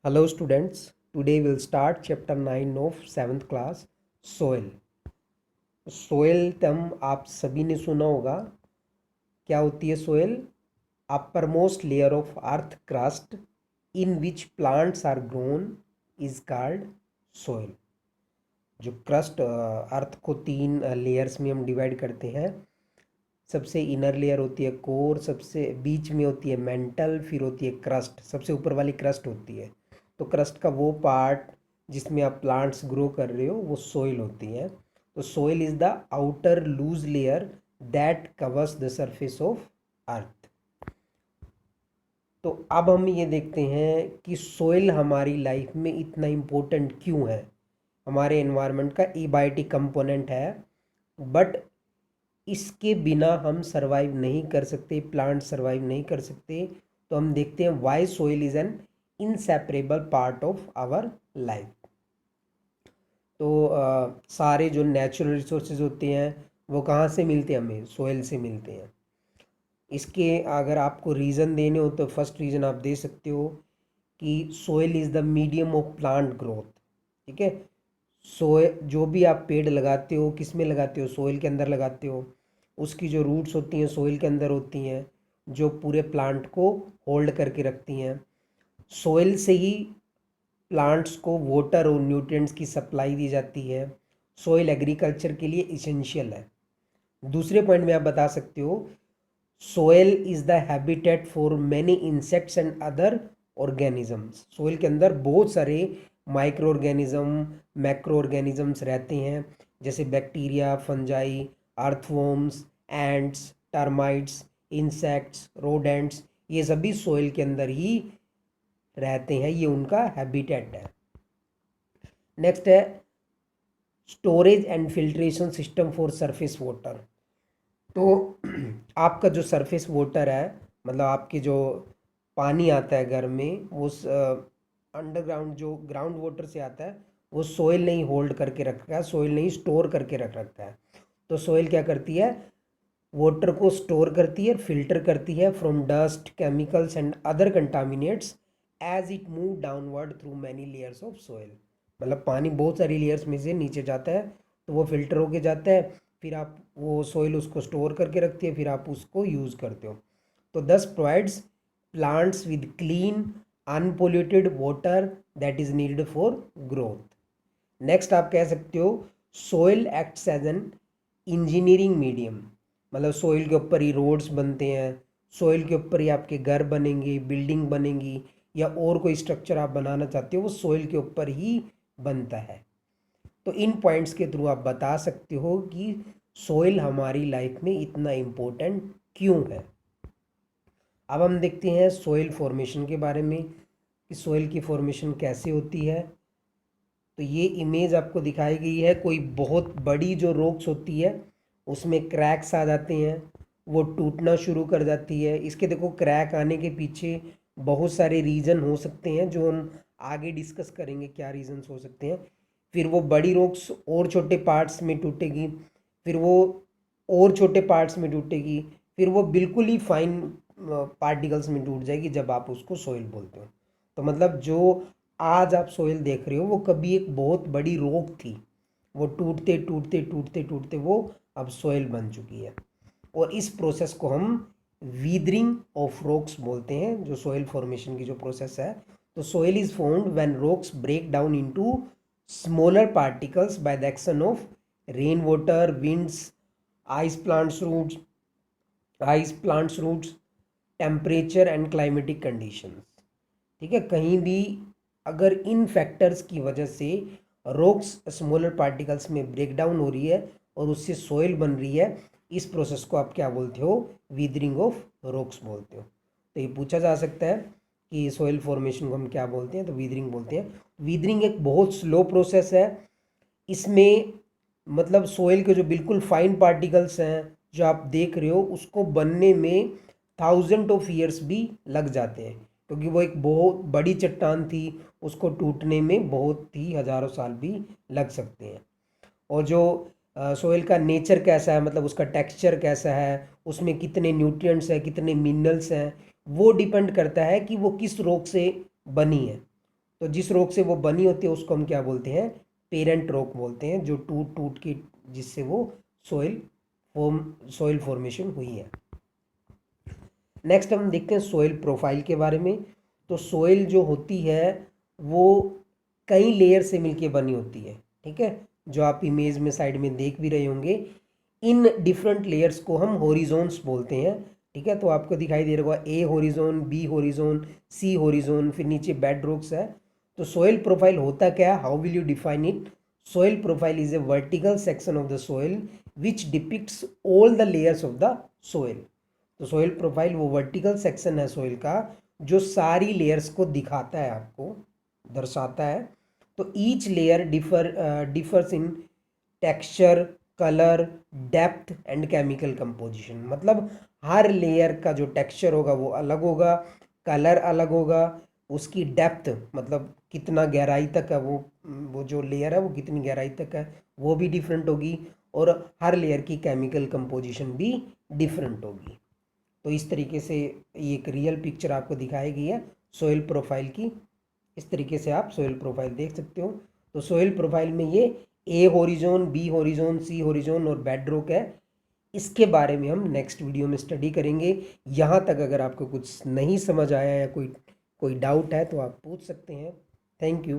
Hello students, today we'll start chapter 9 of 7th class soil. Soil term आप सभी ने सुना होगा। क्या होती है soil? uppermost layer of earth crust in which plants are grown is called soil. जो क्रस्ट अर्थ को तीन लेयर्स में हम डिवाइड करते हैं। सबसे इनर लेयर होती है कोर, सबसे बीच में होती है मेंटल, फिर होती है क्रस्ट, सबसे ऊपर वाली क्रस्ट होती है। तो क्रस्ट का वो पार्ट जिसमें आप प्लांट्स ग्रो कर रहे हो वो सोइल होती है। तो soil is the outer loose layer that covers the surface of earth. तो अब हम ये देखते हैं कि सोइल हमारी लाइफ में इतना इम्पोर्टेंट क्यों है। हमारे एनवायरनमेंट का एबायोटिक कंपोनेंट है, बट इसके बिना हम सरवाइव नहीं कर सकते, प्लांट सरवाइव नहीं कर सकते। तो हम देखते हैं why soil is an inseparable part of our life. तो सारे जो नेचुरल रिसोर्सेज होते हैं वो कहाँ से मिलते हैं? हमें सोइल से मिलते हैं। इसके अगर आपको रीज़न देने हो तो फर्स्ट रीज़न आप दे सकते हो कि soil is the medium of plant growth. ठीक है, सोइल जो भी आप पेड़ लगाते हो किस में लगाते हो? सोइल के अंदर लगाते हो। उसकी जो रूट्स होती हैं सोइल के अंदर होती हैं, जो पूरे प्लांट को होल्ड करके रखती हैं। सोइल से ही प्लांट्स को वाटर और न्यूट्रिएंट्स की सप्लाई दी जाती है। सोइल एग्रीकल्चर के लिए इसेंशियल है। दूसरे पॉइंट में आप बता सकते हो soil is the habitat for many insects and other organisms. Soil के अंदर बहुत सारे माइक्रो ऑर्गेनिज्म, मैक्रो ऑर्गेनिजम्स रहते हैं, जैसे bacteria, fungi, earthworms, ants, termites, insects, rodents. ये सभी सोइल के अंदर ही रहते हैं, ये उनका हैबिटेट है। नेक्स्ट है storage and filtration system for surface water. तो आपका जो सरफेस वाटर है, मतलब आपके जो पानी आता है घर में, वो अंडरग्राउंड जो ग्राउंड वाटर से आता है वो सोइल नहीं होल्ड करके रखा है, सोइल नहीं स्टोर करके रख रखा है। तो सोइल क्या करती है? वाटर को स्टोर करती है, फिल्टर करती है from dust, chemicals and other contaminants as it move downward through many layers of soil. मतलब पानी बहुत सारी लेयर्स में से नीचे जाता है तो वो फिल्टर होके जाता है, फिर आप वो सोइल उसको स्टोर करके रखती है, फिर आप उसको यूज़ करते हो। तो this provides plants with clean unpolluted water that is needed for growth. Next आप कह सकते हो soil acts as an engineering medium. मतलब सोइल के ऊपर ही रोड्स बनते हैं, सोइल के ऊपर ही आपके घर बनेंगे, बिल्डिंग बनेंगी, या और कोई स्ट्रक्चर आप बनाना चाहते हो वो सोइल के ऊपर ही बनता है। तो इन पॉइंट्स के थ्रू आप बता सकते हो कि सोइल हमारी लाइफ में इतना इम्पोर्टेंट क्यों है। अब हम देखते हैं सोइल फॉर्मेशन के बारे में कि सोइल की फॉर्मेशन कैसे होती है। तो ये इमेज आपको दिखाई गई है, कोई बहुत बड़ी जो रॉक्स होती है उसमें क्रैक्स आ जाते हैं, वो टूटना शुरू कर जाती है। इसके देखो क्रैक आने के पीछे बहुत सारे रीज़न हो सकते हैं जो हम आगे डिस्कस करेंगे क्या रीजंस हो सकते हैं। फिर वो बड़ी रॉक्स और छोटे पार्ट्स में टूटेगी, फिर वो और छोटे पार्ट्स में टूटेगी, फिर वो बिल्कुल ही फाइन पार्टिकल्स में टूट जाएगी जब आप उसको सोइल बोलते हो। तो मतलब जो आज आप सोइल देख रहे हो वो कभी एक बहुत बड़ी रॉक थी, वो टूटते टूटते टूटते टूटते वो अब सोइल बन चुकी है। और इस प्रोसेस को हम वीदरिंग ऑफ रॉक्स बोलते हैं, जो सोइल फॉर्मेशन की जो प्रोसेस है। तो soil is formed when rocks break down into smaller particles by the action of rain water, winds, ice plants roots temperature and climatic conditions. ठीक है, कहीं भी अगर इन फैक्टर्स की वजह से रॉक्स स्मॉलर पार्टिकल्स में ब्रेक डाउन हो रही है और उससे सोइल बन रही है, इस प्रोसेस को आप क्या बोलते हो? वीदरिंग ऑफ रॉक्स बोलते हो। तो ये पूछा जा सकता है कि सोइल फॉर्मेशन को हम क्या बोलते हैं, तो वीदरिंग बोलते हैं। वीदरिंग एक बहुत स्लो प्रोसेस है। इसमें मतलब सोइल के जो बिल्कुल फाइन पार्टिकल्स हैं जो आप देख रहे हो उसको बनने में थाउजेंड ऑफ ईयर्स भी लग जाते हैं, क्योंकि वो एक बहुत बड़ी चट्टान थी, उसको टूटने में बहुत ही हज़ारों साल भी लग सकते हैं। और जो सोइल का नेचर कैसा है, मतलब उसका टेक्सचर कैसा है, उसमें कितने न्यूट्रिएंट्स हैं, कितने मिनरल्स हैं, वो डिपेंड करता है कि वो किस रॉक से बनी है। तो जिस रॉक से वो बनी होती है उसको हम क्या बोलते हैं, पेरेंट रॉक बोलते हैं, जो टूट टूट के जिससे वो सॉइल फॉर्मेशन हुई है। नेक्स्ट हम देखते हैं सॉइल प्रोफाइल के बारे में। तो सॉइल जो होती है वो कई लेयर से मिलके बनी होती है, ठीक है, जो आप इमेज में साइड में देख भी रहे होंगे। इन डिफरेंट लेयर्स को हम होरिजोन्स बोलते हैं, ठीक है। तो आपको दिखाई दे रहा होगा ए होरिजोन, बी होरिजोन, सी होरिजोन, फिर नीचे बेड रॉक्स है। तो सॉइल प्रोफाइल होता क्या है, how will you define it? Soil profile is a vertical section of the soil which depicts all the layers of the soil. तो सॉइल प्रोफाइल वो vertical section है सॉइल का जो सारी लेयर्स को दिखाता है, आपको दर्शाता है। तो each layer differs in texture, colour, depth and chemical composition. मतलब हर लेयर का जो टेक्सचर होगा वो अलग होगा, कलर अलग होगा, उसकी डेप्थ मतलब कितना गहराई तक है वो जो लेयर है वो कितनी गहराई तक है वो भी डिफरेंट होगी, और हर लेयर की केमिकल कंपोजिशन भी डिफरेंट होगी। तो इस तरीके से ये एक रियल पिक्चर आपको दिखाई गई है सोइल प्रोफाइल की। इस तरीके से आप सोइल प्रोफाइल देख सकते हो। तो सोइल प्रोफाइल में ये ए होरिजोन, बी होरिजोन, सी होरिजोन और बेड रॉक है। इसके बारे में हम नेक्स्ट वीडियो में स्टडी करेंगे। यहाँ तक अगर आपको कुछ नहीं समझ आया या कोई डाउट है तो आप पूछ सकते हैं। Thank you.